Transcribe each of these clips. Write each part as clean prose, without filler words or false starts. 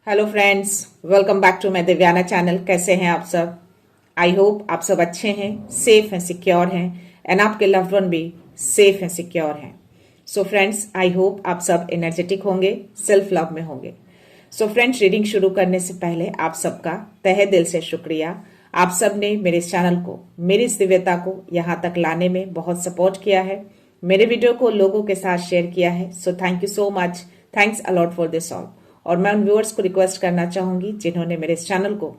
Hello friends, welcome back to my Divyana channel. कैसे हैं आप सब? आई होप आप सब अच्छे हैं, सेफ हैं, सिक्योर हैं एंड आपके लव्ड वन भी सेफ हैं, सिक्योर हैं। सो फ्रेंड्स, आई होप आप सब एनर्जेटिक होंगे, सेल्फ लव में होंगे। सो फ्रेंड्स, रीडिंग शुरू करने से पहले आप सबका तहे दिल से शुक्रिया। आप सब ने मेरे इस चैनल को, मेरी इस दिव्यता को यहाँ तक लाने में बहुत सपोर्ट किया है, मेरे वीडियो को लोगों के साथ शेयर किया है। So thank you so much, thanks a lot for this all. और मैं उन व्यूअर्स को रिक्वेस्ट करना चाहूंगी जिन्होंने मेरे इस चैनल को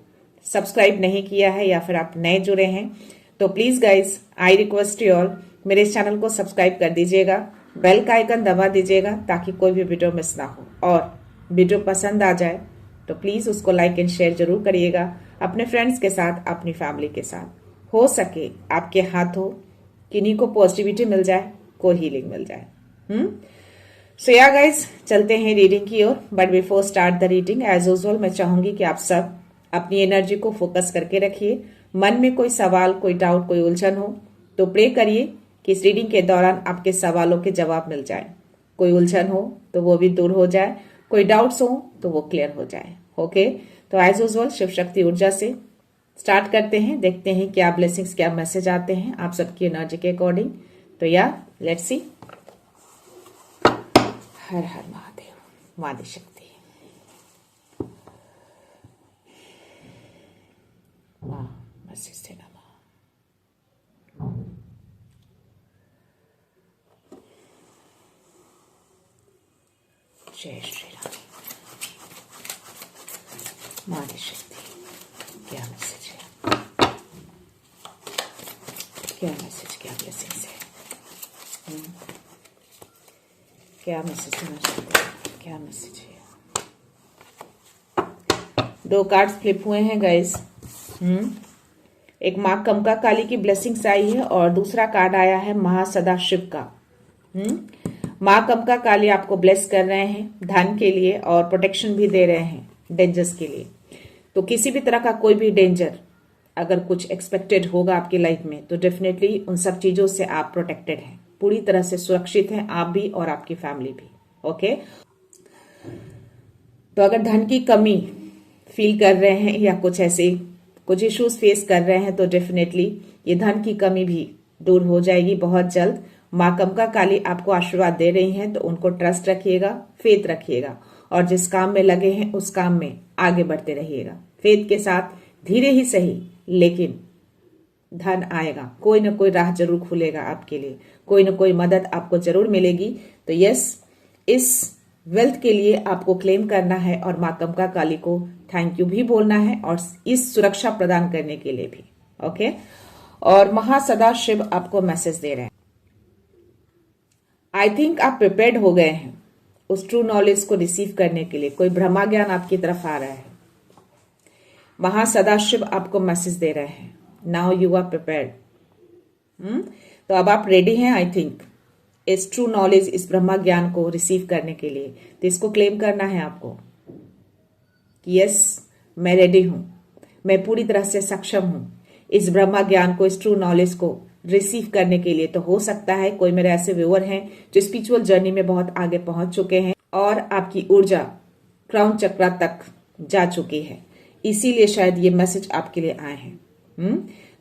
सब्सक्राइब नहीं किया है या फिर आप नए जुड़े हैं, तो please guys, I request you all, मेरे इस चैनल को सब्सक्राइब कर दीजिएगा, बेल का आइकन दबा दीजिएगा ताकि कोई भी वीडियो मिस ना हो। और वीडियो पसंद आ जाए तो प्लीज उसको लाइक एंड शेयर जरूर करिएगा अपने फ्रेंड्स के साथ, अपनी फैमिली के साथ। हो सके आपके हाथों किन्हीं को पॉजिटिविटी मिल जाए, कोई हीलिंग मिल जाए। सो या गाइज, चलते हैं रीडिंग की ओर। But before start the reading, as usual मैं चाहूंगी कि आप सब अपनी एनर्जी को फोकस करके रखिए। मन में कोई सवाल, कोई डाउट, कोई उलझन हो तो प्रे करिए कि इस रीडिंग के दौरान आपके सवालों के जवाब मिल जाए। कोई उलझन हो तो वो भी दूर हो जाए, कोई डाउट्स हो तो वो क्लियर हो जाए। ओके, तो एज यूजुअल शिव शक्ति ऊर्जा से स्टार्ट करते हैं। देखते हैं क्या ब्लेसिंग्स, क्या मैसेज आते हैं आप सबकी एनर्जी के अकॉर्डिंग। तो या लेट्स सी। हर हर महादेव, माँ शक्ति, माँ मैसेज देना। माँ जय श्री राम। माँ शक्ति, क्या मैसेज है, क्या मैसेज, क्या ब्लेसिंग्स है, क्या मैसेज देना चाहते हैं, क्या मैसेज है। दो कार्ड्स फ्लिप हुए हैं गाइस। एक माँ कमका काली की ब्लेसिंग्स आई है और दूसरा कार्ड आया है महासदाशिव का। माँ कमका काली आपको ब्लेस कर रहे हैं धन के लिए और प्रोटेक्शन भी दे रहे हैं डेंजर्स के लिए। तो किसी भी तरह का कोई भी डेंजर अगर कुछ एक्सपेक्टेड होगा आपकी लाइफ में तो डेफिनेटली उन सब चीजों से आप प्रोटेक्टेड हैं, पूरी तरह से सुरक्षित हैं आप भी और आपकी फैमिली भी। ओके, तो अगर धन की कमी फील कर रहे हैं या कुछ ऐसे कुछ इश्यूज फेस कर रहे हैं तो डेफिनेटली ये धन की कमी भी दूर हो जाएगी बहुत जल्द। माँ कमका काली आपको आशीर्वाद दे रही हैं, तो उनको ट्रस्ट रखिएगा, फेथ रखिएगा और जिस काम में लगे हैं उस काम में आगे बढ़ते रहिएगा। फेथ के साथ धीरे ही सही लेकिन धन आएगा, कोई ना कोई राह जरूर खुलेगा आपके लिए, कोई ना कोई मदद आपको जरूर मिलेगी। तो यस, इस वेल्थ के लिए आपको क्लेम करना है और माँ कमका काली को थैंक यू भी बोलना है और इस सुरक्षा प्रदान करने के लिए भी। ओके, और महासदा शिव आपको मैसेज दे रहे हैं। आई थिंक आप प्रिपेयर्ड हो गए हैं उस ट्रू नॉलेज को रिसीव करने के लिए। कोई ब्रह्मा ज्ञान आपकी तरफ आ रहा है। महासदाशिव आपको मैसेज दे रहे हैं, नाउ यू आर प्रिपेयर्ड। तो अब आप रेडी हैं आई थिंक इस ट्रू नॉलेज, इस ब्रह्मा ज्ञान को रिसीव करने के लिए। तो इसको क्लेम करना है आपको कि यस, मैं रेडी हूं, मैं पूरी तरह से सक्षम हूं इस ब्रह्मा ज्ञान को, इस ट्रू नॉलेज को रिसीव करने के लिए। तो हो सकता है कोई मेरे ऐसे व्यूअर हैं जो स्पिरिचुअल जर्नी में बहुत आगे पहुंच चुके हैं और आपकी ऊर्जा क्राउन चक्र तक जा चुकी है, इसीलिए शायद ये मैसेज आपके लिए आए हैं।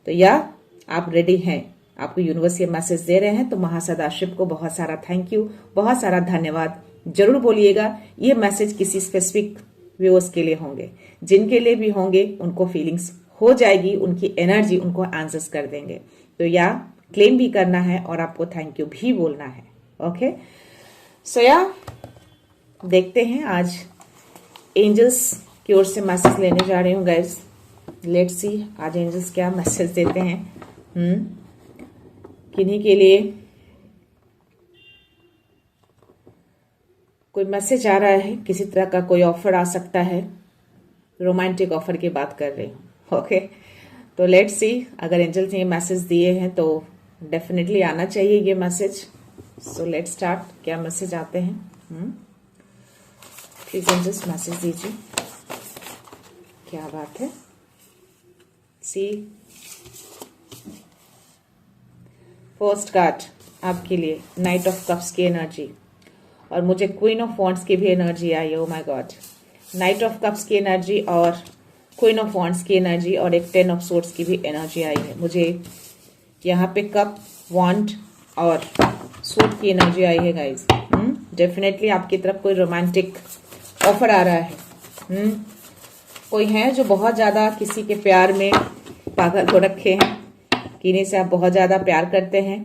तो या आप रेडी हैं, आपको यूनिवर्स ये मैसेज दे रहे हैं। तो महासदाशिव को बहुत सारा थैंक यू, बहुत सारा धन्यवाद जरूर बोलिएगा। ये मैसेज किसी स्पेसिफिक व्यूअर्स के लिए होंगे, जिनके लिए भी होंगे उनको फीलिंग्स हो जाएगी, उनकी एनर्जी उनको आंसर्स कर देंगे। तो या क्लेम भी करना है और आपको थैंक यू भी बोलना है। ओके, सो या देखते हैं आज एंजल्स की ओर से मैसेज लेने जा रही हूँ गाइस। लेट्स सी आज एंजल्स क्या मैसेज देते हैं किन्हीं के लिए। कोई मैसेज आ रहा है, किसी तरह का कोई ऑफर आ सकता है, रोमांटिक ऑफर की बात कर रही हूँ। ओके, तो लेट्स सी अगर एंजल्स ने ये मैसेज दिए हैं तो डेफिनेटली आना चाहिए ये मैसेज। सो लेट्स स्टार्ट, क्या मैसेज आते हैं। प्लीज एंजल्स मैसेज दीजिए, क्या बात है। सी फर्स्ट कार्ड आपके लिए नाइट ऑफ कप्स की एनर्जी और मुझे क्वीन ऑफ वॉन्ड्स की भी energy I. O my God, night of cups की एनर्जी और क्वीन ऑफ वॉन्ड्स की एनर्जी और एक 10 ऑफ सोर्ड्स की भी एनर्जी आई है। मुझे यहाँ पे कप, वॉन्ड और सोर्ड की एनर्जी आई है गाइज। डेफिनेटली आपकी तरफ कोई रोमांटिक ऑफर आ रहा है। कोई है जो बहुत ज्यादा किसी के प्यार में पागल हो रखे हैं, किन्हीं से आप बहुत ज्यादा प्यार करते हैं।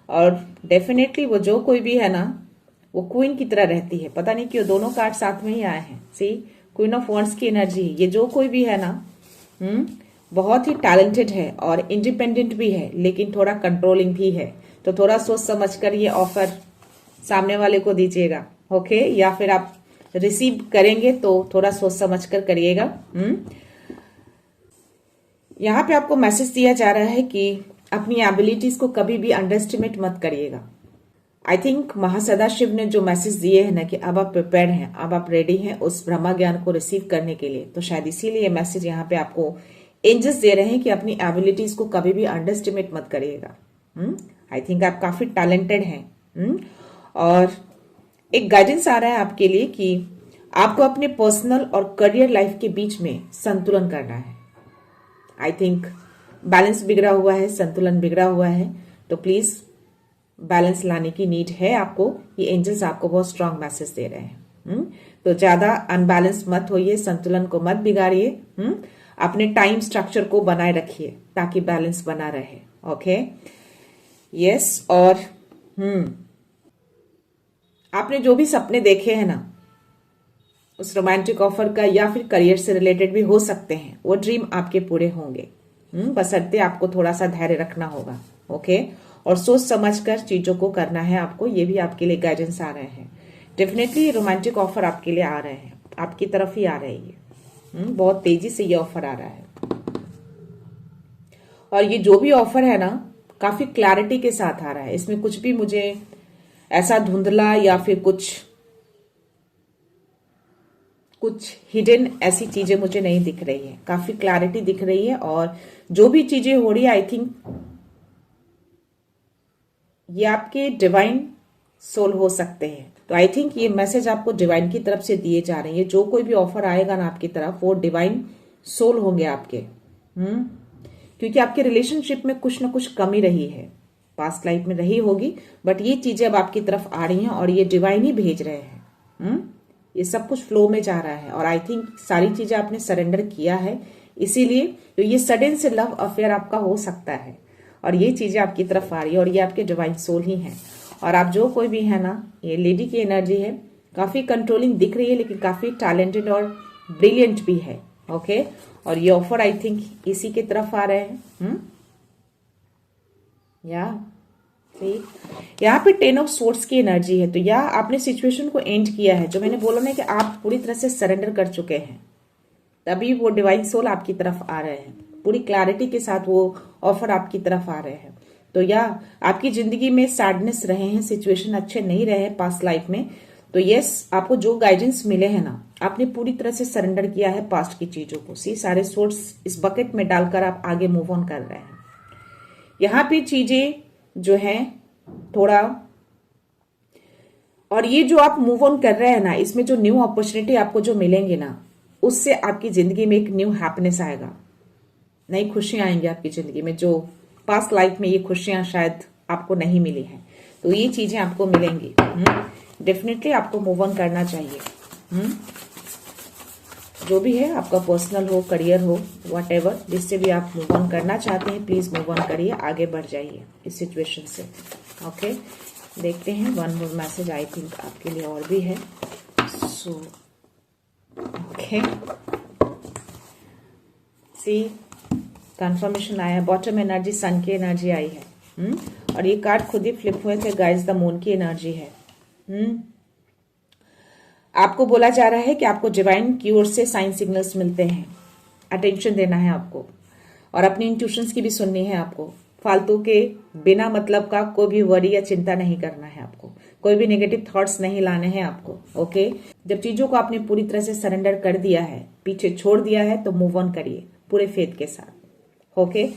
और डेफिनेटली वो जो कोई भी है ना, वो क्वीन की तरह रहती है। पता नहीं क्यों दोनों कार्ड साथ में ही आए हैं। सी, क्वीन ऑफ वॉन्ड्स की एनर्जी। ये जो कोई भी है ना, बहुत ही टैलेंटेड है और इंडिपेंडेंट भी है, लेकिन थोड़ा कंट्रोलिंग भी है। तो थोड़ा सोच समझकर ये ऑफर सामने वाले को दीजिएगा, ओके? या फिर आप रिसीव करेंगे तो थोड़ा सोच समझकर करिएगा। यहाँ पे आपको मैसेज दिया जा रहा है कि अपनी एबिलिटीज को कभी भी अंडरएस्टिमेट मत करिएगा। आई थिंक महासदाशिव ने जो मैसेज दिए हैं ना कि अब आप प्रिपेयर्ड हैं, अब आप रेडी हैं उस ब्रह्मा ज्ञान को रिसीव करने के लिए, तो शायद इसीलिए ये मैसेज यहाँ पे आपको एंजल्स दे रहे हैं कि अपनी एबिलिटीज को कभी भी अंडरएस्टिमेट मत करिएगा। आई थिंक आप काफी टैलेंटेड हैं। और एक गाइडेंस आ रहा है आपके लिए कि आपको अपने पर्सनल और करियर लाइफ के बीच में संतुलन करना है। आई थिंक बैलेंस बिगड़ा हुआ है, संतुलन बिगड़ा हुआ है, तो प्लीज बैलेंस लाने की नीड है आपको। ये एंजल्स आपको बहुत स्ट्रांग मैसेज दे रहे हैं। तो ज्यादा अनबैलेंस मत होइए, संतुलन को मत बिगाड़िए। अपने टाइम स्ट्रक्चर को बनाए रखिए ताकि बैलेंस बना रहे, ओके? यस। और आपने जो भी सपने देखे हैं ना, उस रोमांटिक ऑफर का या फिर करियर से रिलेटेड भी हो सकते हैं, वो ड्रीम आपके पूरे होंगे। बशर्ते आपको थोड़ा सा धैर्य रखना होगा, ओके? और सोच समझकर चीजों को करना है आपको। ये भी आपके लिए गाइडेंस आ रहे हैं। डेफिनेटली रोमांटिक ऑफर आपके लिए आ रहे हैं, आपकी तरफ ही आ रहे हैं। बहुत तेजी से ये ऑफर आ रहा है। और ये जो भी ऑफर है ना, काफी क्लैरिटी के साथ आ रहा है। इसमें कुछ भी मुझे ऐसा धुंधला या फिर कुछ हिडन ऐसी चीजें मुझे नहीं दिख रही है। काफी क्लैरिटी दिख रही है। और जो भी चीजें हो रही है, आई थिंक ये आपके डिवाइन सोल हो सकते हैं। तो आई थिंक ये मैसेज आपको डिवाइन की तरफ से दिए जा रहे हैं। जो कोई भी ऑफर आएगा ना आपकी तरफ, वो डिवाइन सोल होंगे आपके। क्योंकि आपके रिलेशनशिप में कुछ ना कुछ कमी रही है, पास्ट लाइफ में रही होगी, बट ये चीजें अब आपकी तरफ आ रही हैं और ये डिवाइन ही भेज रहे हैं। ये सब कुछ फ्लो में जा रहा है और आई थिंक सारी चीजें आपने सरेंडर किया है, इसीलिए तो ये सडन से लव अफेयर आपका हो सकता है और ये चीजें आपकी तरफ आ रही है और ये आपके डिवाइन सोल ही हैं। और आप जो कोई भी है ना, ये लेडी की एनर्जी है, काफी कंट्रोलिंग दिख रही है लेकिन काफी टैलेंटेड और ब्रिलियंट भी है, ओके? और ये ऑफर आई थिंक इसी की तरफ आ रहे हैं। या यहाँ पे 10 ऑफ सोर्ड्स की एनर्जी है। तो या आपने सिचुएशन को एंड किया है, जो मैंने बोला ना कि आप पूरी तरह से सरेंडर कर चुके हैं, तभी वो डिवाइन सोल आपकी तरफ आ रहे हैं। पूरी क्लैरिटी के साथ वो ऑफर आपकी तरफ आ रहे हैं। तो या आपकी जिंदगी में सैडनेस रहे हैं, सिचुएशन अच्छे नहीं रहे हैं पास्ट लाइफ में, तो यस, आपको जो गाइडेंस मिले हैं ना, आपने पूरी तरह से सरेंडर किया है पास्ट की चीजों को। सी, सारे सोर्स इस बकेट में डालकर आप आगे मूव ऑन कर रहे हैं। यहाँ पे चीजें जो है थोड़ा, और ये जो आप मूव ऑन कर रहे हैं ना, इसमें जो न्यू अपॉर्चुनिटी आपको जो मिलेंगे ना, उससे आपकी जिंदगी में एक न्यू हैप्पीनेस आएगा, नई खुशियां आएंगी आपकी जिंदगी में। जो पास्ट लाइफ में ये खुशियां शायद आपको नहीं मिली हैं, तो ये चीजें आपको मिलेंगी। डेफिनेटली आपको मूव ऑन करना चाहिए। जो भी है, आपका पर्सनल हो, करियर हो, व्हाटएवर, जिससे भी आप मूव ऑन करना चाहते हैं, प्लीज मूव ऑन करिए, आगे बढ़ जाइए इस सिचुएशन से, ओके? देखते हैं one more message, I think आपके लिए और भी है। सो ओके, सी, कंफर्मेशन आया, बॉटम एनर्जी, सन की एनर्जी आई है। और ये कार्ड खुद ही फ्लिप हुए थे गाइस, द मून की एनर्जी है। आपको बोला जा रहा है कि आपको डिवाइन की ओर से साइन सिग्नल्स मिलते हैं, अटेंशन देना है आपको और अपनी इंट्यूशंस की भी सुननी है आपको। फालतू के बिना मतलब का कोई भी वरी या चिंता नहीं करना है आपको, कोई भी नेगेटिव थॉट्स नहीं लाने हैं आपको, ओके? जब चीजों को आपने पूरी तरह से सरेंडर कर दिया है, पीछे छोड़ दिया है, तो मूव ऑन करिए पूरे फेथ के साथ, ओके?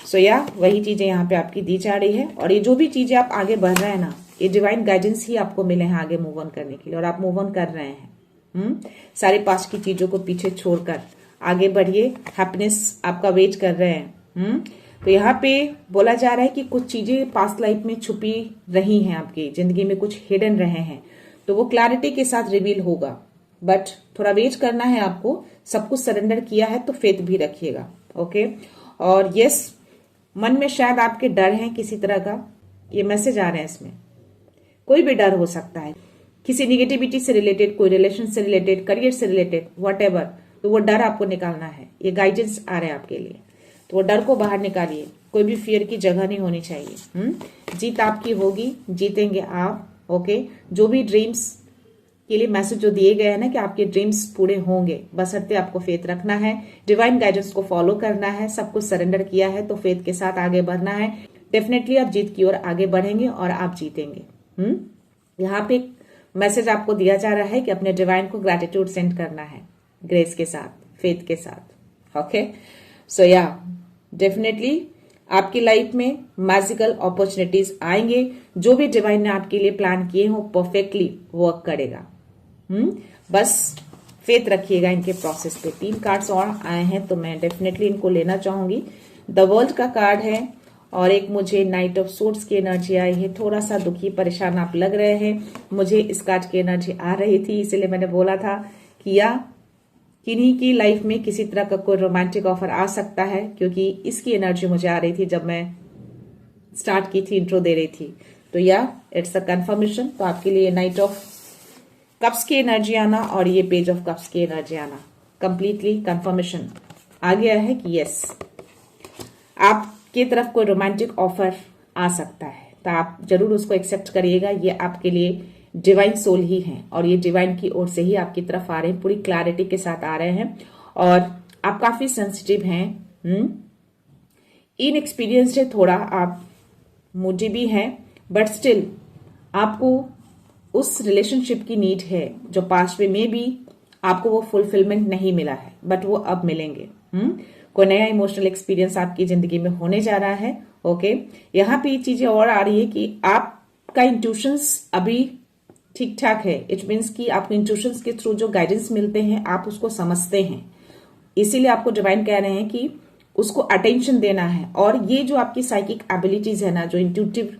सो या वही चीजें यहाँ पे आपकी दी जा रही है। और ये जो भी चीजें आप आगे बढ़ रहे हैं ना, ये डिवाइन गाइडेंस ही आपको मिले हैं आगे मूव ऑन करने के लिए, और आप मूव ऑन कर रहे हैं। सारी पास्ट की चीजों को पीछे छोड़कर आगे बढ़िए, हैप्पीनेस आपका वेट कर रहे हैं। तो यहाँ पे बोला जा रहा है कि कुछ चीजें पास्ट लाइफ में छुपी रही हैं, आपकी जिंदगी में कुछ हिडन रहे हैं, तो वो क्लैरिटी के साथ रिवील होगा, बट थोड़ा वेट करना है आपको। सब कुछ सरेंडर किया है तो फेथ भी रखिएगा, ओके। और यस, मन में शायद आपके डर हैं किसी तरह का, ये मैसेज आ रहे हैं इसमें। कोई भी डर हो सकता है, किसी निगेटिविटी से रिलेटेड, कोई रिलेशन से रिलेटेड, करियर से रिलेटेड, व्हाटएवर, तो वो डर आपको निकालना है। ये गाइडेंस आ रहे हैं आपके लिए, तो वो डर को बाहर निकालिए। कोई भी फियर की जगह नहीं होनी चाहिए। जीत आपकी होगी, जीतेंगे आप, ओके। जो भी ड्रीम्स के लिए मैसेज जो दिए गए हैं ना कि आपके ड्रीम्स पूरे होंगे, बशर्ते आपको फेथ रखना है, डिवाइन गाइडेंस को फॉलो करना है, सब कुछ सरेंडर किया है तो फेथ के साथ आगे बढ़ना है। डेफिनेटली आप जीत की ओर आगे बढ़ेंगे और आप जीतेंगे। यहाँ पे एक मैसेज आपको दिया जा रहा है कि अपने डिवाइन को ग्रैटिट्यूड सेंड करना है, ग्रेस के साथ, फेथ के साथ, ओके। सो या डेफिनेटली आपकी लाइफ में मैजिकल अपॉर्चुनिटीज आएंगे। जो भी डिवाइन ने आपके लिए प्लान किए हो परफेक्टली वर्क करेगा। बस फेथ रखिएगा इनके प्रोसेस पे। 3 कार्ड्स और आए हैं तो मैं डेफिनेटली इनको लेना चाहूंगी। द वर्ल्ड का कार्ड है और एक मुझे नाइट ऑफ सोर्ड्स की एनर्जी आई है। थोड़ा सा दुखी परेशान आप लग रहे हैं, मुझे इस कार्ड की एनर्जी आ रही थी, इसीलिए मैंने बोला था कि या किन्हीं की लाइफ में किसी तरह का कोई रोमांटिक ऑफर आ सकता है, क्योंकि इसकी एनर्जी मुझे आ रही थी जब मैं स्टार्ट की थी, इंट्रो दे रही थी। तो या इट्स अ कंफर्मेशन। तो आपके लिए नाइट ऑफ कप्स की एनर्जी आना और ये पेज ऑफ कप्स की एनर्जी आना कंप्लीटली कंफर्मेशन आ गया है कि यस, आपकी तरफ कोई रोमांटिक ऑफर आ सकता है, तो आप जरूर उसको एक्सेप्ट करिएगा। ये आपके लिए डिवाइन सोल ही हैं और ये डिवाइन की ओर से ही आपकी तरफ आ रहे हैं, पूरी क्लैरिटी के साथ आ रहे हैं। और आप काफी सेंसिटिव हैं, इनएक्सपीरियंस्ड है थोड़ा, आप मूडी भी हैं, बट स्टिल आपको उस रिलेशनशिप की नीड है जो पास्ट में भी आपको वो फुलफिलमेंट नहीं मिला है, बट वो अब मिलेंगे। कोई नया इमोशनल एक्सपीरियंस आपकी जिंदगी में होने जा रहा है, ओके। यहाँ पे ये चीजें और आ रही है कि आपका इंट्यूशंस अभी ठीक ठाक है। इट मीन्स कि आपको इंट्यूशंस के थ्रू जो गाइडेंस मिलते हैं आप उसको समझते हैं, इसीलिए आपको डिवाइन कह रहे हैं कि उसको अटेंशन देना है। और ये जो आपकी साइकिक एबिलिटीज है ना, जो इंट्यूटिव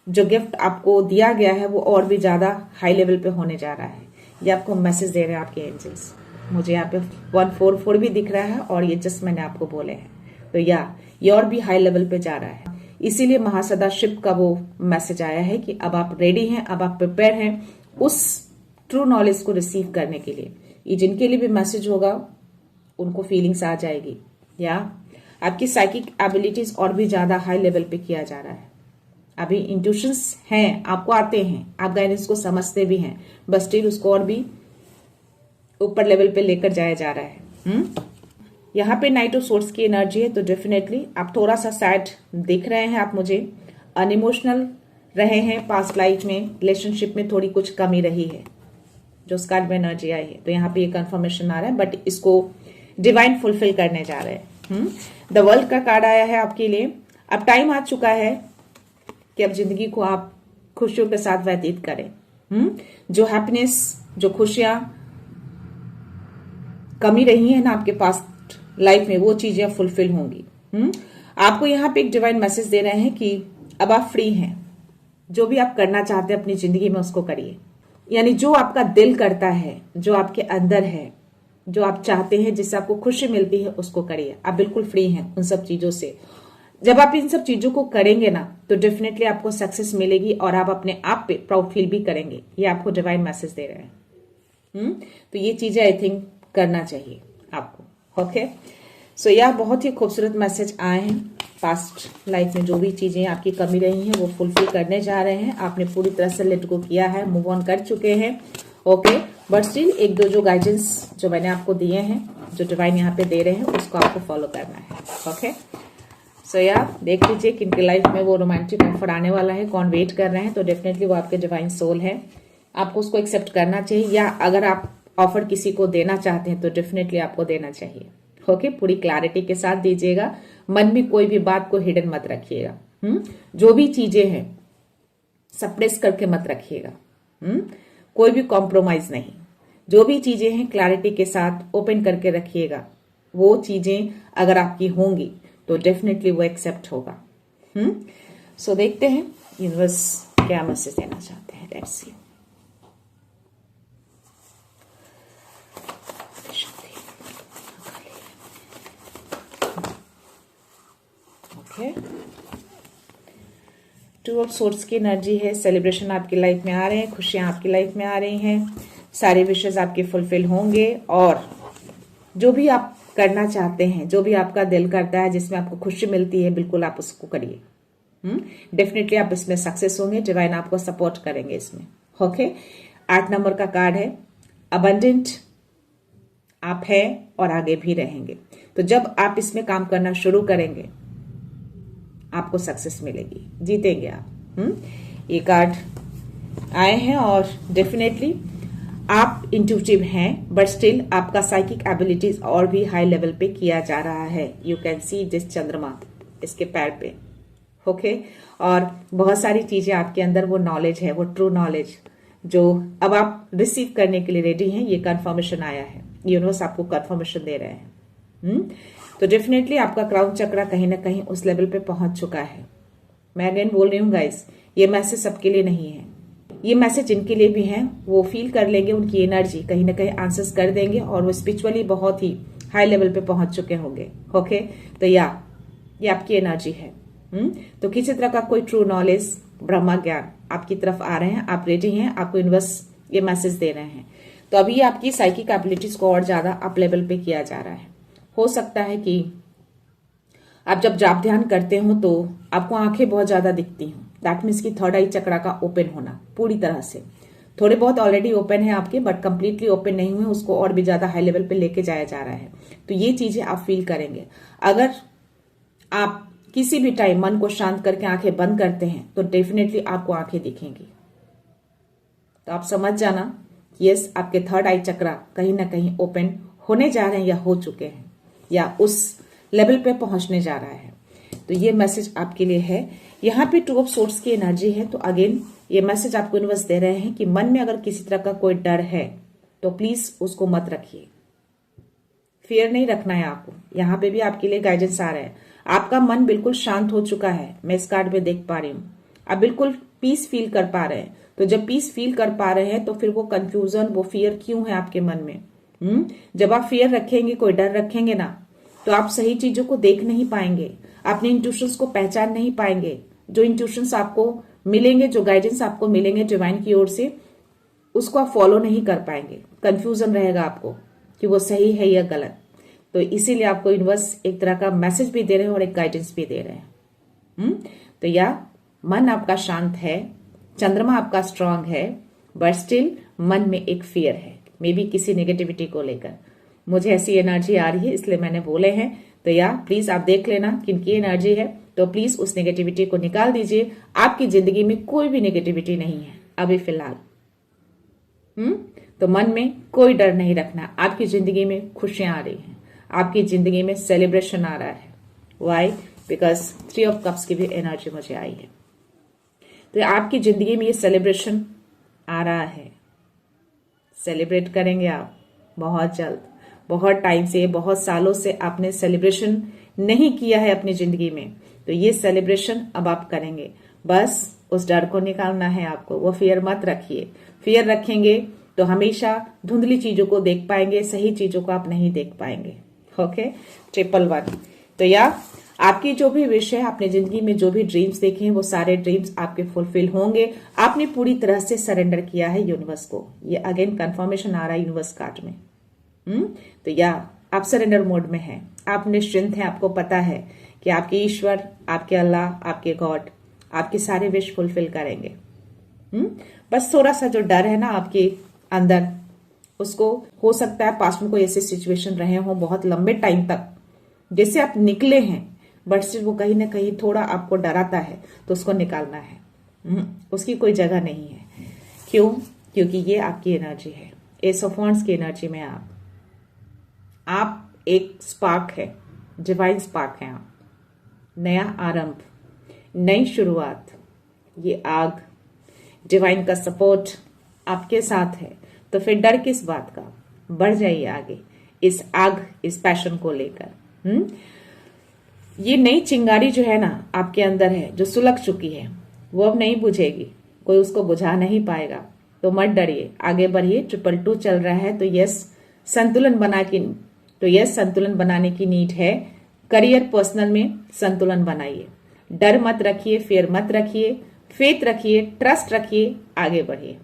जो गिफ्ट आपको दिया गया है, वो और भी ज्यादा हाई लेवल पे होने जा रहा है। ये आपको मैसेज दे रहे हैं आपके एंजल्स। मुझे यहाँ पे 144 भी दिख रहा है और ये जस्ट मैंने आपको बोले हैं, तो या ये और भी हाई लेवल पे जा रहा है। इसीलिए महासदाशिव का वो मैसेज आया है कि अब आप रेडी हैं, अब आप प्रिपेयर हैं उस ट्रू नॉलेज को रिसीव करने के लिए। ये जिनके लिए भी मैसेज होगा उनको फीलिंग्स आ जाएगी, या आपकी साइकिक एबिलिटीज और भी ज्यादा हाई लेवल पे किया जा रहा है। अभी इंट्यूशंस हैं, आपको आते हैं, आप गाइडेंस को समझते भी हैं, बस स्टिल उसको और भी ऊपर लेवल पे लेकर जाया जा रहा है। यहाँ पे नाइट ऑफ सोर्स की एनर्जी है, तो डेफिनेटली आप थोड़ा सा सैड दिख रहे हैं, आप मुझे अनइमोशनल रहे हैं पास्ट लाइफ में, रिलेशनशिप में थोड़ी कुछ कमी रही है जो उस कार्ड में एनर्जी आई है। तो यहाँ पे ये कंफर्मेशन आ रहा है, बट इसको डिवाइन फुलफिल करने जा रहे हैं। द वर्ल्ड का कार्ड आया है आपके लिए। अब टाइम आ चुका है कि अब जिंदगी को आप खुशियों के साथ व्यतीत करें। जो हैप्पीनेस, जो खुशियां कमी रही है ना आपके पास्ट लाइफ में, वो चीजें फुलफिल होंगी। आपको यहाँ पे एक डिवाइन मैसेज दे रहे हैं कि अब आप फ्री हैं, जो भी आप करना चाहते हैं अपनी जिंदगी में उसको करिए। यानी जो आपका दिल करता है, जो आपके अंदर है, जो आप चाहते हैं, जिससे आपको खुशी मिलती है, उसको करिए। आप बिल्कुल फ्री हैं उन सब चीजों से। जब आप इन सब चीजों को करेंगे ना, तो डेफिनेटली आपको सक्सेस मिलेगी और आप अपने आप पे प्राउड फील भी करेंगे। ये आपको डिवाइन मैसेज दे रहे हैं। तो ये चीजें आई थिंक करना चाहिए आपको, ओके। सो यह बहुत ही खूबसूरत मैसेज आए हैं। पास्ट लाइफ में जो भी चीजें आपकी कमी रही हैं वो फुलफिल करने जा रहे हैं। आपने पूरी तरह से लेट गो किया है, मूव ऑन कर चुके हैं, ओके। बट स्टिल एक दो जो गाइडेंस जो मैंने आपको दिए हैं, जो डिवाइन यहाँ पे दे रहे हैं, उसको आपको फॉलो करना है, ओके। सो यार देख लीजिए किनके लाइफ में वो रोमांटिक ऑफर आने वाला है, कौन वेट कर रहे हैं, तो डेफिनेटली वो आपके डिवाइन सोल है। आपको उसको एक्सेप्ट करना चाहिए, या अगर आप ऑफर किसी को देना चाहते हैं तो डेफिनेटली आपको देना चाहिए, ओके। पूरी क्लैरिटी के साथ दीजिएगा, मन में कोई भी बात को हिडन मत रखिएगा। जो भी चीजें हैं सप्रेस करके मत रखिएगा। कोई भी कॉम्प्रोमाइज नहीं, जो भी चीजें हैं क्लैरिटी के साथ ओपन करके रखिएगा। वो चीजें अगर आपकी होंगी तो डेफिनेटली वो एक्सेप्ट होगा। सो देखते हैं यूनिवर्स क्या मैसेज देना चाहते हैं। Let's C. Okay, two of source की एनर्जी है। सेलिब्रेशन आपकी लाइफ में आ रहे हैं, खुशियां आपकी लाइफ में आ रही हैं, सारे विशेष आपके फुलफिल होंगे और जो भी आप करना चाहते हैं, जो भी आपका दिल करता है, जिसमें आपको खुशी मिलती है, बिल्कुल आप उसको करिए। डेफिनेटली आप इसमें सक्सेस होंगे, डिवाइन आपको सपोर्ट करेंगे इसमें। ओके, 8 नंबर का कार्ड है अबंडेंट। आप है और आगे भी रहेंगे। तो जब आप इसमें काम करना शुरू करेंगे आपको सक्सेस मिलेगी, जीतेंगे आप। ये कार्ड आए हैं और डेफिनेटली आप इंट्यूटिव हैं, बट स्टिल आपका साइकिक एबिलिटीज और भी हाई लेवल पे किया जा रहा है। यू कैन सी दिस चंद्रमा इसके पैर पे। ओके, और बहुत सारी चीजें आपके अंदर वो नॉलेज है, वो ट्रू नॉलेज जो अब आप रिसीव करने के लिए रेडी हैं। ये कंफर्मेशन आया है, यूनिवर्स आपको कंफर्मेशन दे रहे हैं। तो डेफिनेटली आपका क्राउन चक्रा कहीं ना कहीं उस लेवल पे पहुंच चुका है। मैं अगेन बोल रही हूँ गाइस, ये मैसेज सबके लिए नहीं है। ये मैसेज जिनके लिए भी है वो फील कर लेंगे, उनकी एनर्जी कहीं ना कहीं आंसर्स कर देंगे और वो स्पिरिचुअली बहुत ही हाई लेवल पे पहुंच चुके होंगे। ओके, तो ये आपकी एनर्जी है। तो किसी तरह का कोई ट्रू नॉलेज, ब्रह्मा ज्ञान आपकी तरफ आ रहे हैं, आप रेडी हैं, आपको यूनिवर्स ये मैसेज दे रहे हैं। तो अभी आपकी साइकिक एबिलिटीज को और ज्यादा अप लेवल पे किया जा रहा है। हो सकता है कि आप जब जाप ध्यान करते हो तो आपको आंखें बहुत ज्यादा दिखती हो। दैट मीन्स की थर्ड आई चक्रा का ओपन होना पूरी तरह से। थोड़े बहुत ऑलरेडी ओपन है आपके, बट कंप्लीटली ओपन नहीं हुए, उसको और भी ज्यादा हाई लेवल पे लेके जाया जा रहा है। तो ये चीजें आप फील करेंगे। अगर आप किसी भी टाइम मन को शांत करके आंखें बंद करते हैं तो डेफिनेटली आपको आंखें दिखेंगी। तो आप समझ जाना, यस, आपके थर्ड आई चक्रा कहीं ना कहीं ओपन होने जा रहे हैं या हो चुके हैं या उस लेवल पे पहुंचने जा रहा है। तो ये मैसेज आपके लिए है। यहाँ पे टू ऑफ सोर्स की एनर्जी है। तो अगेन ये मैसेज आपको यूनिवर्स दे रहे हैं कि मन में अगर किसी तरह का कोई डर है तो प्लीज उसको मत रखिए। फियर नहीं रखना है आपको। यहाँ पे भी आपके लिए गाइडेंस आ रहा है। आपका मन बिल्कुल शांत हो चुका है, मैं इस कार्ड में देख पा रही हूँ। आप बिल्कुल पीस फील कर पा रहे हैं। तो जब पीस फील कर पा रहे हैं तो फिर वो कंफ्यूजन, वो फियर क्यों है आपके मन में? जब आप फियर रखेंगे, कोई डर रखेंगे ना, तो आप सही चीजों को देख नहीं पाएंगे, अपने इंट्यूशंस को पहचान नहीं पाएंगे। जो इंट्यूशंस आपको मिलेंगे, जो गाइडेंस आपको मिलेंगे डिवाइन की ओर से, उसको आप फॉलो नहीं कर पाएंगे। कंफ्यूजन रहेगा आपको कि वो सही है या गलत। तो इसीलिए आपको यूनिवर्स एक तरह का मैसेज भी दे रहे हैं और एक गाइडेंस भी दे रहे हैं। तो या मन आपका शांत है, चंद्रमा आपका स्ट्रांग है, बट स्टिल मन में एक फियर है, मे बी किसी नेगेटिविटी को लेकर। मुझे ऐसी एनर्जी आ रही है इसलिए मैंने बोले हैं। तो या प्लीज आप देख लेना किनकी एनर्जी है, तो प्लीज उस नेगेटिविटी को निकाल दीजिए। आपकी जिंदगी में कोई भी नेगेटिविटी नहीं है अभी फिलहाल। तो मन में कोई डर नहीं रखना। आपकी जिंदगी में खुशियां आ रही हैं, आपकी जिंदगी में सेलिब्रेशन आ रहा है। वाई? बिकॉज 3 ऑफ कप्स की भी एनर्जी मुझे आई है। तो आपकी जिंदगी में ये सेलिब्रेशन आ रहा है। सेलिब्रेट करेंगे आप बहुत जल्द। बहुत टाइम से, बहुत सालों से आपने सेलिब्रेशन नहीं किया है अपनी जिंदगी में, तो ये सेलिब्रेशन अब आप करेंगे। बस उस डर को निकालना है आपको। वो फियर मत रखिए। फियर रखेंगे तो हमेशा धुंधली चीजों को देख पाएंगे, सही चीजों को आप नहीं देख पाएंगे। ओके, 111। तो या आपकी जो भी विश है, आपने जिंदगी में जो भी ड्रीम्स देखे हैं, वो सारे ड्रीम्स आपके फुलफिल होंगे। आपने पूरी तरह से सरेंडर किया है यूनिवर्स को। ये अगेन कंफर्मेशन आ रहा है यूनिवर्स कार्ड में। तो या आप सरेंडर मोड में हैं, आप निश्चिंत हैं। आपको पता है कि आपके ईश्वर, आपके अल्लाह, आपके गॉड आपके सारे विश फुलफिल करेंगे। बस थोड़ा सा जो डर है ना आपके अंदर, उसको हो सकता है पास्ट में कोई ऐसे सिचुएशन रहे हो बहुत लंबे टाइम तक, जैसे आप निकले हैं, बट सिर्फ वो कहीं ना कहीं थोड़ा आपको डराता है, तो उसको निकालना है। उसकी कोई जगह नहीं है। क्यों? क्योंकि ये आपकी एनर्जी है। एस ऑफ वांड्स की एनर्जी में आप एक स्पार्क है, डिवाइन स्पार्क है। आप नया आरंभ, नई शुरुआत, ये आग, डिवाइन का सपोर्ट आपके साथ है। तो फिर डर किस बात का, बढ़ जाइए आगे इस आग, इस पैशन को लेकर। ये नई चिंगारी जो है ना आपके अंदर है, जो सुलग चुकी है, वो अब नहीं बुझेगी, कोई उसको बुझा नहीं पाएगा। तो मत डरिए, आगे बढ़िए। 222 चल रहा है, तो यस संतुलन बनाने की नीड है। करियर पर्सनल में संतुलन बनाइए, डर मत रखिए, फियर मत रखिए, फेथ रखिए, ट्रस्ट रखिए, आगे बढ़िए।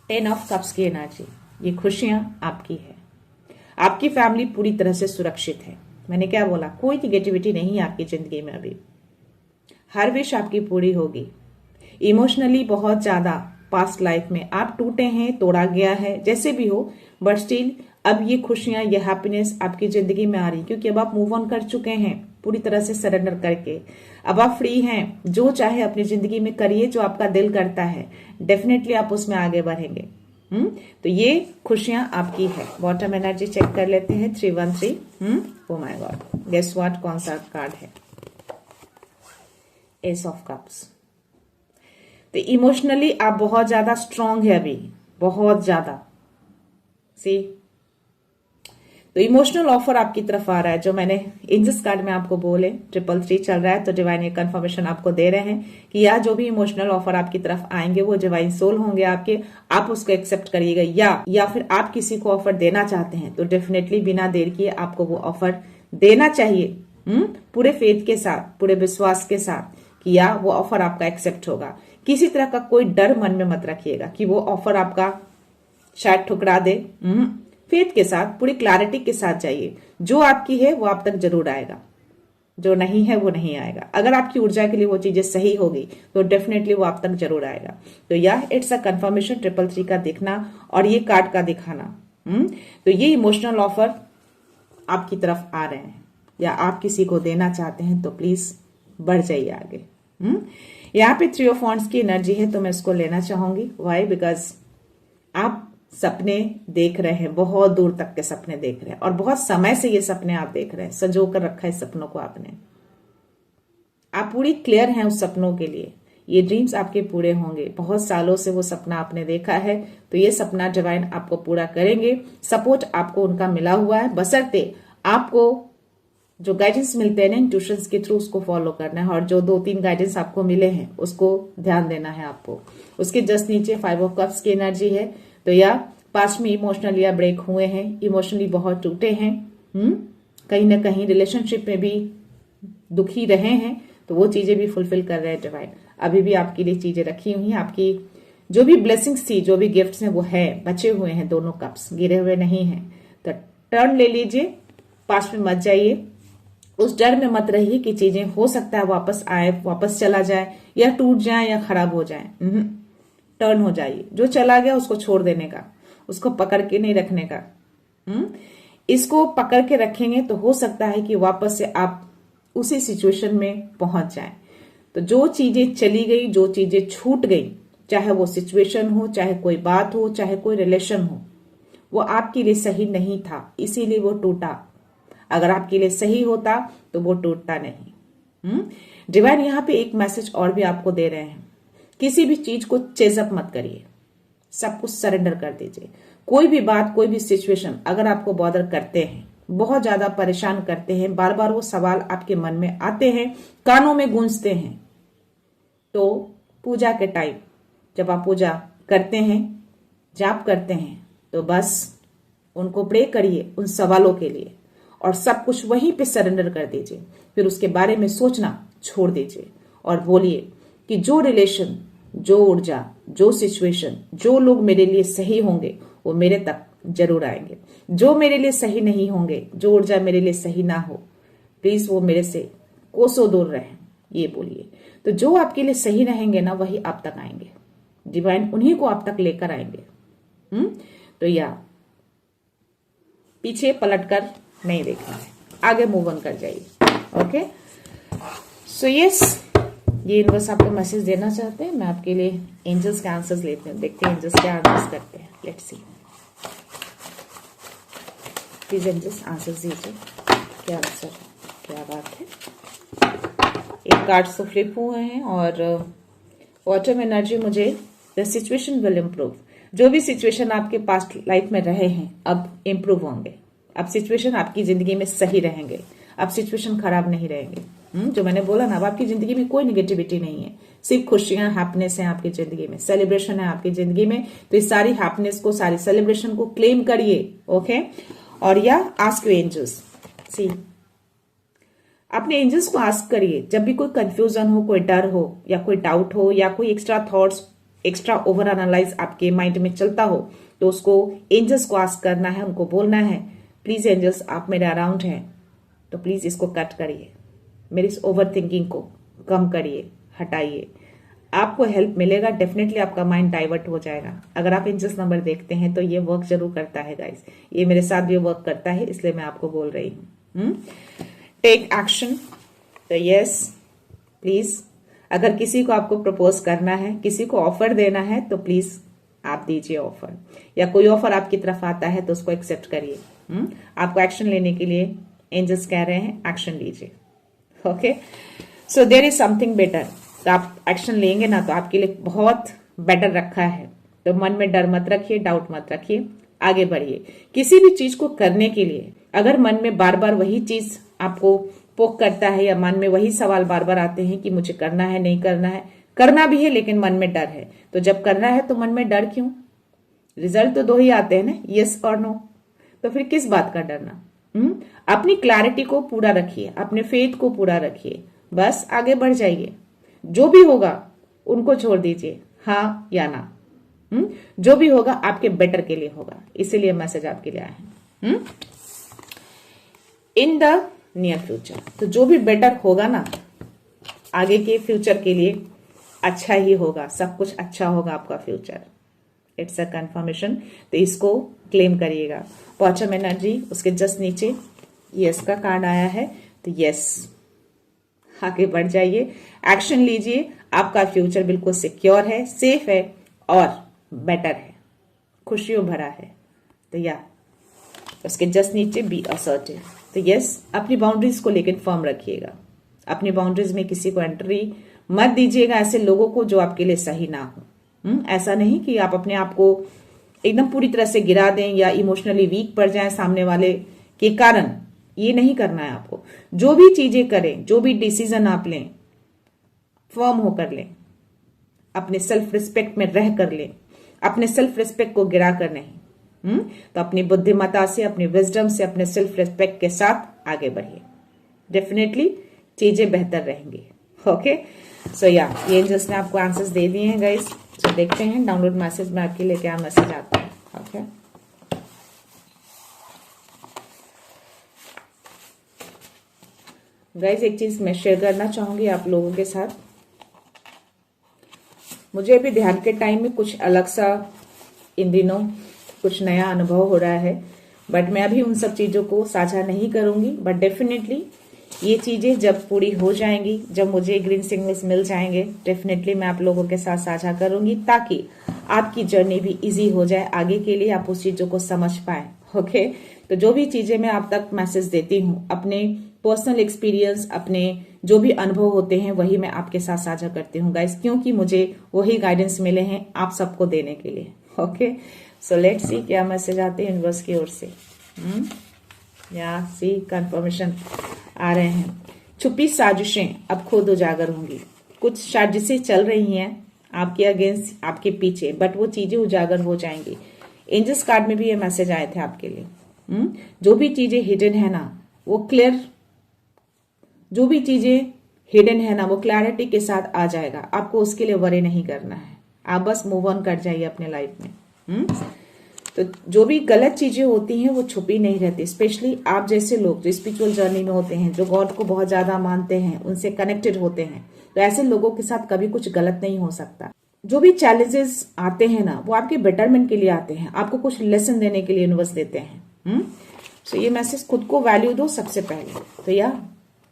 10 ऑफ कप्स की एनर्जी, ये खुशियां आपकी है, आपकी फैमिली पूरी तरह से सुरक्षित है। मैंने क्या बोला, कोई निगेटिविटी नहीं है आपकी जिंदगी में अभी। हर विश आपकी पूरी होगी। इमोशनली बहुत ज्यादा पास्ट लाइफ में आप टूटे हैं, तोड़ा गया है, जैसे भी हो, बट स्टिल अब ये खुशियां, ये हैप्पीनेस आपकी जिंदगी में आ रही, क्योंकि अब आप मूव ऑन कर चुके हैं पूरी तरह से सरेंडर करके। अब आप फ्री हैं, जो चाहे अपनी जिंदगी में करिए, जो आपका दिल करता है, डेफिनेटली आप उसमें आगे बढ़ेंगे। तो ये खुशियां आपकी है। बॉटम एनर्जी चेक कर लेते हैं, 313। Oh my God, guess what, कौन सा कार्ड है? Ace of cups. तो इमोशनली आप बहुत ज्यादा स्ट्रांग है अभी, बहुत ज्यादा। सी, तो इमोशनल ऑफर आपकी तरफ आ रहा है, जो मैंने एंजल्स कार्ड में आपको बोले। 333 चल रहा है, तो डिवाइन ये कंफर्मेशन आपको दे रहे हैं कि या जो भी इमोशनल ऑफर आपकी तरफ आएंगे वो डिवाइन सोल होंगे आपके, आप उसको एक्सेप्ट करिएगा। या फिर आप किसी को ऑफर देना चाहते हैं तो डेफिनेटली बिना देर किए आपको वो ऑफर देना चाहिए, पूरे फेथ के साथ, पूरे विश्वास के साथ कि या वो ऑफर आपका एक्सेप्ट होगा। किसी तरह का कोई डर मन में मत रखिएगा कि वो ऑफर आपका शायद ठुकरा दे। फेथ के साथ, पूरी क्लैरिटी के साथ जाइए। जो आपकी है वो आप तक जरूर आएगा, जो नहीं है वो नहीं आएगा। अगर आपकी ऊर्जा के लिए वो चीजें सही होगी तो डेफिनेटली वो आप तक जरूर आएगा। तो या इट्स अ कंफर्मेशन 333 का दिखना और ये कार्ड का दिखाना। तो ये इमोशनल ऑफर आपकी तरफ आ रहे हैं, या आप किसी को देना चाहते हैं तो प्लीज बढ़ जाइए आगे। यहाँ पे 3 ऑफ वांड्स की एनर्जी है, तो मैं इसको लेना चाहूंगी। वाई? बिकॉज आप सपने देख रहे हैं, बहुत दूर तक के सपने देख रहे हैं, और बहुत समय से ये सपने आप देख रहे हैं, संजो कर रखा है सपनों को आपने। आप पूरी क्लियर हैं उस सपनों के लिए, ये ड्रीम्स आपके पूरे होंगे। बहुत सालों से वो सपना आपने देखा है, तो ये सपना डिवाइन आपको पूरा करेंगे। सपोर्ट आपको उनका मिला हुआ है, बशर्ते आपको जो गाइडेंस मिलते हैं ना इंट्यूशंस के थ्रू, उसको फॉलो करना है। और जो 2-3 गाइडेंस आपको मिले हैं उसको ध्यान देना है आपको। उसके जस्ट नीचे 5 ऑफ कप्स की एनर्जी है, तो या पास्ट में इमोशनली या ब्रेक हुए हैं, इमोशनली बहुत टूटे हैं, कहीं ना कहीं रिलेशनशिप में भी दुखी रहे हैं, तो वो चीजें भी फुलफिल कर रहे हैं डिवाइन। अभी भी आपके लिए चीजें रखी हुई हैं, आपकी जो भी ब्लेसिंग्स थी, जो भी गिफ्ट्स हैं, वो है, बचे हुए हैं। दोनों कप्स गिरे हुए नहीं हैं। तो टर्न ले लीजिए, पास्ट में मत जाइए, उस डर में मत रहिए कि चीजें हो सकता है वापस आए, वापस चला जाए, या टूट जाए, या खराब हो जाए। टर्न हो जाइए। जो चला गया उसको छोड़ देने का, उसको पकड़ के नहीं रखने का। इसको पकड़ के रखेंगे तो हो सकता है कि वापस से आप उसी सिचुएशन में पहुंच जाएं। तो जो चीजें चली गई, जो चीजें छूट गई, चाहे वो सिचुएशन हो, चाहे कोई बात हो, चाहे कोई रिलेशन हो, वो आपके लिए सही नहीं था, इसीलिए वो टूटा। अगर आपके लिए सही होता तो वो टूटता नहीं। डिवाइन यहाँ पे एक मैसेज और भी आपको दे रहे हैं, किसी भी चीज को चेजअप मत करिए, सब कुछ सरेंडर कर दीजिए। कोई भी बात, कोई भी सिचुएशन अगर आपको बॉदर करते हैं, बहुत ज्यादा परेशान करते हैं, बार बार वो सवाल आपके मन में आते हैं, कानों में गूंजते हैं, तो पूजा के टाइम जब आप पूजा करते हैं, जाप करते हैं, तो बस उनको प्रे करिए उन सवालों के लिए, और सब कुछ वहीं पे सरेंडर कर दीजिए। फिर उसके बारे में सोचना छोड़ दीजिए और बोलिए कि जो रिलेशन, जो ऊर्जा, जो सिचुएशन, जो लोग मेरे लिए सही होंगे वो मेरे तक जरूर आएंगे। जो मेरे लिए सही नहीं होंगे, जो ऊर्जा मेरे लिए सही ना हो, प्लीज वो मेरे से कोसों दूर रहें, ये बोलिए। तो जो आपके लिए सही रहेंगे ना, वही आप तक आएंगे। डिवाइन उन्हीं को आप तक लेकर आएंगे। तो या पीछे पलटकर नहीं देखना है, आगे मूव ऑन कर जाइए। ओके, सो यस, ये यूनिवर्स आपको मैसेज देना चाहते हैं। मैं आपके लिए एंजल्स के आंसर्स लेते हैं, देखते हैं एंजल्स क्या आंसर्स करते हैं। Let's see, please angels answers दीजिए, क्या आंसर है, क्या बात है। एक कार्ड तो फ्लिप हुए हैं, और बॉटम एनर्जी मुझे द सिचुएशन विल इम्प्रूव, जो भी सिचुएशन आपके पास्ट लाइफ में रहे हैं अब इम्प्रूव होंगे। अब सिचुएशन आपकी जिंदगी में सही रहेंगे, अब सिचुएशन खराब नहीं रहेंगे। जो मैंने बोला ना, अब आपकी जिंदगी में कोई निगेटिविटी नहीं है, सिर्फ खुशियां, हैप्पीनेस है आपकी जिंदगी में, सेलिब्रेशन है आपकी जिंदगी में। तो इस सारी हैप्पीनेस को, सारी सेलिब्रेशन को क्लेम करिए। ओके, और या आस्क यू एंजल्स, सी अपने एंजल्स को आस्क करिए जब भी कोई कंफ्यूजन हो, कोई डर हो या कोई डाउट हो या कोई extra thoughts, extra over analyse आपके माइंड में चलता हो, तो उसको एंजल्स को आस्क करना है, उनको बोलना है प्लीज एंजल्स आप मेरे अराउंड हैं तो प्लीज इसको कट करिए, मेरी इस ओवर थिंकिंग को कम करिए, हटाइए। आपको हेल्प मिलेगा, डेफिनेटली आपका माइंड डाइवर्ट हो जाएगा। अगर आप एंजल्स नंबर देखते हैं तो ये वर्क जरूर करता है गाइस, ये मेरे साथ भी वर्क करता है, इसलिए मैं आपको बोल रही हूँ। Take action. तो यस प्लीज, अगर किसी को आपको प्रपोज करना है, किसी को ऑफर देना है तो प्लीज आप दीजिए ऑफर, या कोई ऑफर आपकी तरफ आता है तो उसको एक्सेप्ट करिए। आपको एक्शन लेने के लिए एंजल्स कह रहे हैं एक्शन लीजिए। Okay, so there is something better. तो आप एक्शन लेंगे ना तो आपके लिए बहुत बेटर रखा है। तो मन में डर मत रखिए, डाउट मत रखिए, आगे बढ़िए। किसी भी चीज को करने के लिए अगर मन में बार बार वही चीज आपको पोक करता है या मन में वही सवाल बार बार आते हैं कि मुझे करना है, नहीं करना है, करना भी है लेकिन मन में डर है, तो जब करना है तो मन में डर क्यों? रिजल्ट तो दो ही आते हैं ना, यस और नो, तो फिर किस बात का डरना? अपनी क्लैरिटी को पूरा रखिए, अपने फेथ को पूरा रखिए, बस आगे बढ़ जाइए। जो भी होगा उनको छोड़ दीजिए, हाँ या ना। जो भी होगा आपके बेटर के लिए होगा, इसीलिए मैसेज आपके लिए आया है। इन द नियर फ्यूचर, तो जो भी बेटर होगा ना आगे के फ्यूचर के लिए अच्छा ही होगा, सब कुछ अच्छा होगा आपका फ्यूचर। इट्स अ कंफर्मेशन, तो इसको क्लेम करिएगा। पॉचम एनर्जी, उसके जस्ट नीचे यस का कार्ड आया है, तो यस आगे बढ़ जाइए, एक्शन लीजिए। आपका फ्यूचर बिल्कुल सिक्योर है, सेफ है और बेटर है, खुशियों भरा है। तो या उसके जस्ट नीचे बी असर्टिव, तो यस अपनी बाउंड्रीज को लेकर फर्म रखिएगा। अपनी बाउंड्रीज में किसी को एंट्री मत दीजिएगा, ऐसे लोगों को जो आपके लिए सही ना हो। ऐसा नहीं कि आप अपने आप को एकदम पूरी तरह से गिरा दें या इमोशनली वीक पड़ जाएं सामने वाले के कारण, ये नहीं करना है आपको। जो भी चीजें करें, जो भी डिसीजन आप लें, फर्म होकर लें, अपने सेल्फ रिस्पेक्ट में रह कर लें, अपने सेल्फ रिस्पेक्ट को गिरा कर नहीं। तो अपनी बुद्धिमत्ता से, अपनी विजडम से, अपने सेल्फ रिस्पेक्ट के साथ आगे बढ़िए, डेफिनेटली चीजें बेहतर रहेंगी। ओके, सो या ये एंजल्स ने आपको आंसर्स दे दिए हैं गाइस। तो देखते हैं डाउनलोड मैसेज में आपके लिए क्या मैसेज आता है। ओके, गाइस एक चीज मैं शेयर करना चाहूंगी आप लोगों के साथ। मुझे अभी ध्यान के टाइम में कुछ अलग सा इन दिनों कुछ नया अनुभव हो रहा है, बट मैं अभी उन सब चीजों को साझा नहीं करूंगी। बट डेफिनेटली ये चीजें जब पूरी हो जाएंगी, जब मुझे ग्रीन सिग्नल्स मिल जाएंगे, डेफिनेटली मैं आप लोगों के साथ साझा करूंगी, ताकि आपकी जर्नी भी इजी हो जाए, आगे के लिए आप उस चीजों को समझ पाए। ओके, तो जो भी चीजें मैं आप तक मैसेज देती हूँ, अपने पर्सनल एक्सपीरियंस, अपने जो भी अनुभव होते हैं वही मैं आपके साथ साझा करती हूँ गाइस, क्योंकि मुझे वही गाइडेंस मिले हैं आप सबको देने के लिए। ओके, सो लेट्स सी क्या मैसेज आते हैं यूनिवर्स की ओर से। या सी कंफर्मेशन आ रहे हैं। छुपी साजिशें अब खुद उजागर होंगी। कुछ साजिशें चल रही हैं आपके अगेंस्ट, आपके पीछे, बट वो चीजें उजागर हो जाएंगी। एंजल्स कार्ड में भी ये मैसेज आए थे आपके लिए। जो भी चीजें हिडन है ना वो क्लियर, जो भी चीजें हिडन है ना वो क्लैरिटी के साथ आ जाएगा। आपको उसके लिए वरी नहीं करना है, आप बस मूव ऑन कर जाइए अपने लाइफ में। तो जो भी गलत चीजें होती हैं वो छुपी नहीं रहती। स्पेशली आप जैसे लोग जो स्पिरिचुअल जर्नी में होते हैं, जो गॉड को बहुत ज्यादा मानते हैं, उनसे कनेक्टेड होते हैं, तो ऐसे लोगों के साथ कभी कुछ गलत नहीं हो सकता। जो भी चैलेंजेस आते हैं ना वो आपके बेटरमेंट के लिए आते हैं, आपको कुछ लेसन देने के लिए यूनिवर्स देते हैं। सो ये मैसेज खुद को वैल्यू दो सबसे पहले। तो या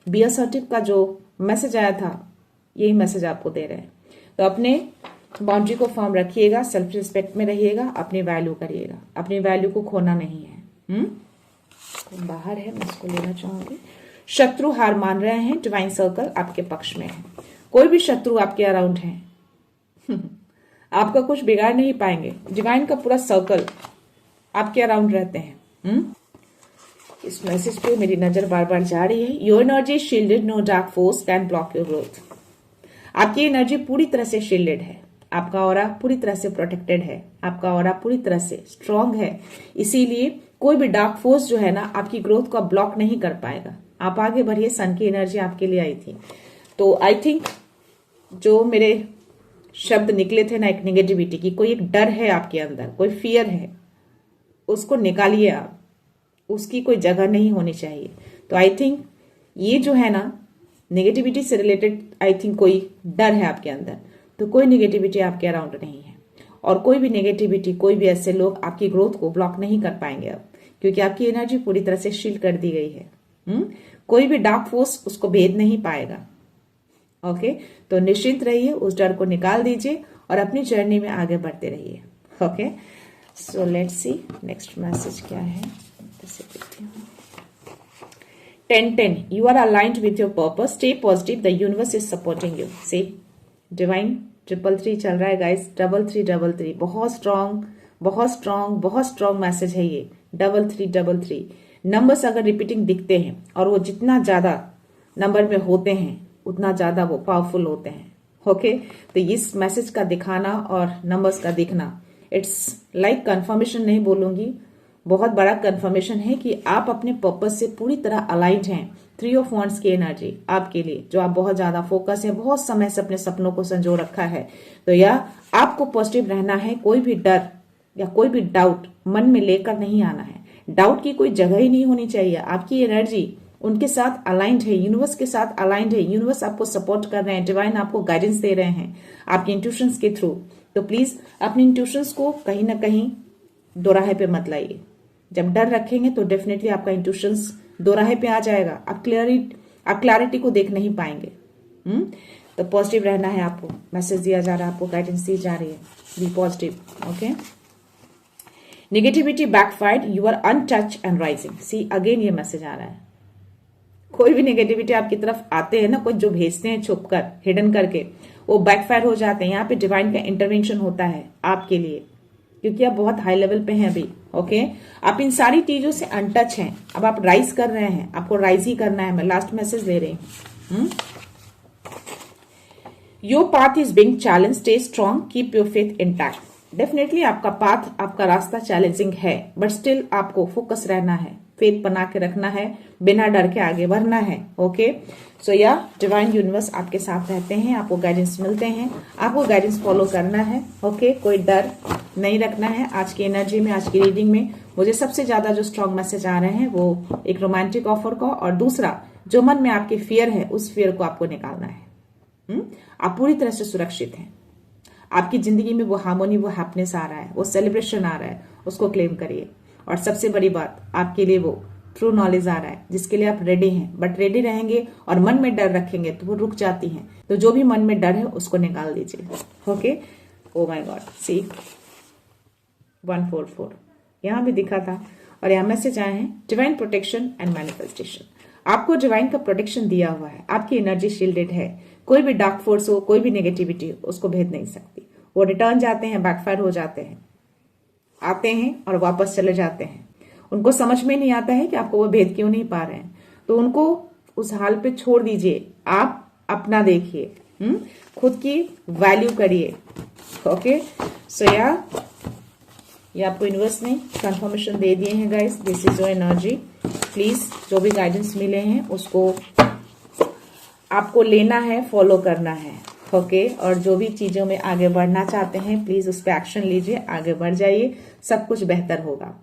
बी असर्टिव का जो मैसेज आया था यही मैसेज आपको दे रहे हैं। तो अपने बाउंड्री को फॉर्म रखिएगा, सेल्फ रिस्पेक्ट में रहिएगा, अपनी वैल्यू करिएगा, अपनी वैल्यू को खोना नहीं है। तो बाहर है, मैं इसको लेना चाहूंगी। शत्रु हार मान रहे हैं, डिवाइन सर्कल आपके पक्ष में है। कोई भी शत्रु आपके अराउंड है आपका कुछ बिगाड़ नहीं पाएंगे। डिवाइन का पूरा सर्कल आपके अराउंड रहते हैं। इस मैसेज पे मेरी नजर बार बार जा रही है। Your energy shielded, no dark force can block your growth. आपकी एनर्जी पूरी तरह से शील्डेड है, आपका ऑरा पूरी तरह से प्रोटेक्टेड है, आपका ऑरा पूरी तरह से स्ट्रांग है। इसीलिए कोई भी डार्क फोर्स जो है ना आपकी ग्रोथ को ब्लॉक नहीं कर पाएगा। आप आगे बढ़िए, सन की एनर्जी आपके लिए आई थी। तो आई थिंक जो मेरे शब्द निकले थे ना, एक नेगेटिविटी की, कोई एक डर है आपके अंदर, कोई फियर है, उसको निकालिए आप। उसकी कोई जगह नहीं होनी चाहिए। तो आई थिंक ये जो है ना नेगेटिविटी से रिलेटेड, आई थिंक कोई डर है आपके अंदर। तो कोई नेगेटिविटी आपके अराउंड नहीं है, और कोई भी नेगेटिविटी, कोई भी ऐसे लोग आपकी ग्रोथ को ब्लॉक नहीं कर पाएंगे अब, क्योंकि आपकी एनर्जी पूरी तरह से शील्ड कर दी गई है। कोई भी डार्क फोर्स उसको भेद नहीं पाएगा। ओके, तो निश्चिंत रहिए, उस डर को निकाल दीजिए और अपनी जर्नी में आगे बढ़ते रहिए। Okay, so let's see next message क्या है। 10-10, you are aligned with your purpose, stay positive, the universe is supporting you। See, divine 333 चल रहा है गाइस, 3333, बहुत स्ट्रांग, बहुत स्ट्रांग, बहुत स्ट्रांग मैसेज है ये। 3333 नंबर्स अगर रिपीटिंग दिखते हैं और वो जितना ज्यादा नंबर में होते हैं उतना ज्यादा वो पावरफुल होते हैं। ओके, तो इस मैसेज का दिखाना और नंबर्स का दिखना, इट्स लाइक कंफर्मेशन नहीं बोलूंगी, बहुत बड़ा कंफर्मेशन है कि आप अपने पर्पस से पूरी तरह अलाइंड हैं। 3 ऑफ वांड्स की एनर्जी आपके लिए, जो आप बहुत ज्यादा फोकस है, बहुत समय से अपने सपनों को संजो रखा है। तो यह आपको पॉजिटिव रहना है, कोई भी डर या कोई भी डाउट मन में लेकर नहीं आना है। डाउट की कोई जगह ही नहीं होनी चाहिए। आपकी एनर्जी उनके साथ अलाइंड है, यूनिवर्स के साथ अलाइंड है। यूनिवर्स आपको सपोर्ट कर रहे हैं, डिवाइन आपको गाइडेंस दे रहे हैं आपके इंट्यूशंस के थ्रू। तो प्लीज अपने इंट्यूशंस को कहीं ना कहीं दोराहे पे मत लाइए। जब डर रखेंगे तो डेफिनेटली आपका इंट्यूशंस दोराहे पे आ जाएगा, आप क्लैरिटी को देख नहीं पाएंगे। तो पॉजिटिव रहना है आपको, मैसेज दिया जा रहा है आपको, गाइडेंस दी जा रही है, be positive. Okay, negativity backfired, you are untouch and rising. See again ये मैसेज आ रहा है, कोई भी नेगेटिविटी आपकी तरफ आते हैं ना, कोई जो भेजते हैं छुप कर, हिडन करके, वो बैकफायर हो जाते हैं। यहाँ पे डिवाइन का इंटरवेंशन होता है आपके लिए, क्योंकि आप बहुत हाई लेवल पे हैं अभी। ओके, आप इन सारी चीजों से अनटच हैं। अब आप राइज कर रहे हैं, आपको राइज ही करना है। मैं लास्ट मैसेज दे रही हूं। Your path is being challenge, stay strong, keep your faith intact. Definitely आपका पाथ, आपका रास्ता चैलेंजिंग है, बट स्टिल आपको फोकस रहना है, फेथ बना के रखना है, बिना डर के आगे बढ़ना है। ओके, सो या डिवाइन यूनिवर्स आपके साथ रहते हैं, आपको गाइडेंस मिलते हैं, आपको गाइडेंस फॉलो करना है। ओके, कोई डर नहीं रखना है। आज की एनर्जी में, आज की रीडिंग में मुझे सबसे ज्यादा जो स्ट्रॉन्ग मैसेज आ रहे हैं वो एक रोमांटिक ऑफर का, और दूसरा जो मन में आपके फियर है उस फियर को आपको निकालना है। आप पूरी तरह से सुरक्षित हैं, आपकी जिंदगी में वो हार्मोनी, वो हैप्पीनेस आ रहा है, वो सेलिब्रेशन आ रहा है, उसको क्लेम करिए। और सबसे बड़ी बात, आपके लिए वो ट्रू नॉलेज आ रहा है जिसके लिए आप रेडी हैं, बट रेडी रहेंगे और मन में डर रखेंगे तो वो रुक जाती हैं। तो जो भी मन में डर है उसको निकाल दीजिए। ओके, ओ माय गॉड, सी 144 यहां भी दिखा था, और यहां मैसेज आए हैं डिवाइन प्रोटेक्शन एंड मैनिफेस्टेशन। आपको डिवाइन का प्रोटेक्शन दिया हुआ है, आपकी एनर्जी शील्डेड है। कोई भी डार्क फोर्स हो, कोई भी नेगेटिविटी हो, उसको भेद नहीं सकती। वो रिटर्न जाते हैं, बैकफायर हो जाते हैं, आते हैं और वापस चले जाते हैं। उनको समझ में नहीं आता है कि आपको वो भेद क्यों नहीं पा रहे हैं, तो उनको उस हाल पे छोड़ दीजिए। आप अपना देखिए, खुद की वैल्यू करिए। ओके, सो ये आपको यूनिवर्स ने कंफर्मेशन दे दिए हैं guys, this is your energy. Please जो भी गाइडेंस मिले हैं उसको आपको लेना है, फॉलो करना है। ओके, और जो भी चीजों में आगे बढ़ना चाहते हैं प्लीज उस पर एक्शन लीजिए, आगे बढ़ जाइए, सब कुछ बेहतर होगा।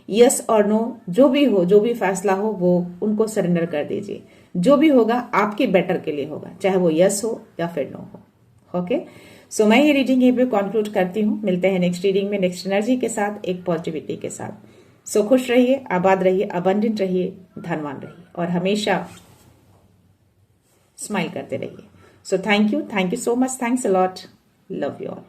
यस और नो जो भी हो, जो भी फैसला हो, वो उनको सरेंडर कर दीजिए। जो भी होगा आपके बेटर के लिए होगा, चाहे वो यस हो या फिर नो हो। ओके, सो मैं ये रीडिंग यहीं पे कंक्लूड करती हूँ। मिलते हैं नेक्स्ट रीडिंग में, नेक्स्ट एनर्जी के साथ, एक पॉजिटिविटी के साथ। सो खुश रहिए, आबाद रहिए, अबंडेंट रहिए, धनवान रहिए, और हमेशा स्माइल करते रहिए। So thank you so much, thanks a lot, love you all.